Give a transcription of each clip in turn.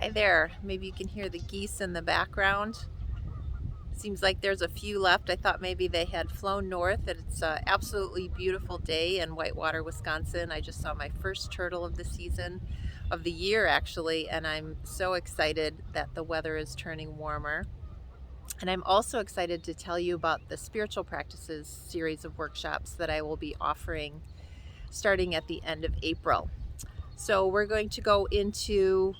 Hi there. Maybe you can hear the geese in the background. Seems like there's a few left. I thought maybe they had flown north. And it's an absolutely beautiful day in Whitewater, Wisconsin. I just saw my first turtle of the season, of the year actually, and I'm so excited that the weather is turning warmer. And I'm also excited to tell you about the spiritual practices series of workshops that I will be offering starting at the end of April. So we're going to go into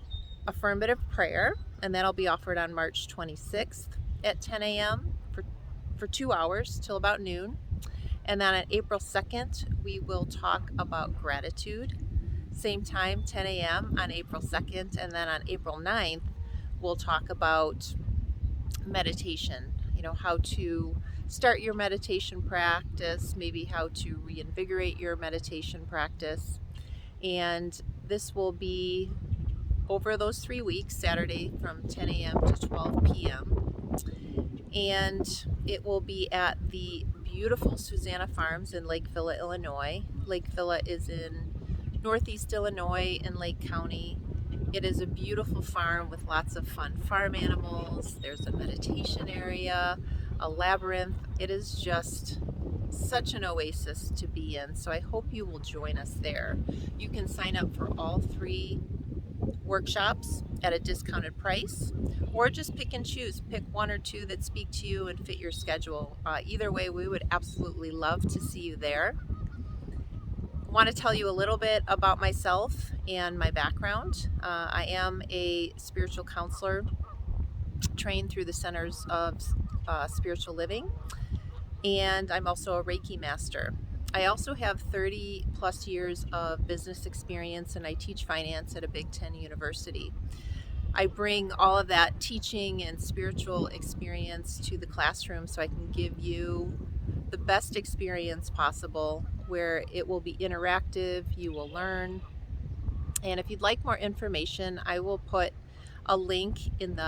Affirmative Prayer, and that'll be offered on March 26th at 10 a.m. for 2 hours till about noon. And then on April 2nd, we will talk about gratitude. Same time, 10 a.m. on April 2nd. And then on April 9th, we'll talk about meditation, how to start your meditation practice, maybe how to reinvigorate your meditation practice. And this will be over those 3 weeks, Saturday from 10 a.m. to 12 p.m. And it will be at the beautiful Susanna Farms in Lake Villa, Illinois. Lake Villa is in northeast Illinois in Lake County. It is a beautiful farm with lots of fun farm animals. There's a meditation area, a labyrinth. It is just such an oasis to be in. So I hope you will join us there. You can sign up for all 3 workshops at a discounted price, or just pick and choose. Pick 1 or 2 that speak to you and fit your schedule. Either way, we would absolutely love to see you there. I want to tell you a little bit about myself and my background. I am a spiritual counselor trained through the Centers of Spiritual Living, and I'm also a Reiki master. I also have 30 plus years of business experience, and I teach finance at a Big Ten university. I bring all of that teaching and spiritual experience to the classroom so I can give you the best experience possible, where it will be interactive, you will learn. And if you'd like more information, I will put a link in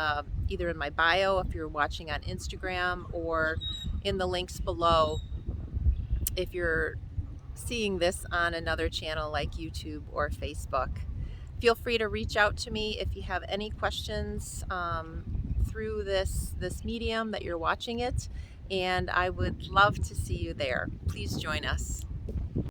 either in my bio if you're watching on Instagram, or in the links below if you're seeing this on another channel like YouTube or Facebook. Feel free to reach out to me if you have any questions through this medium that you're watching it, and I would love to see you there. Please join us.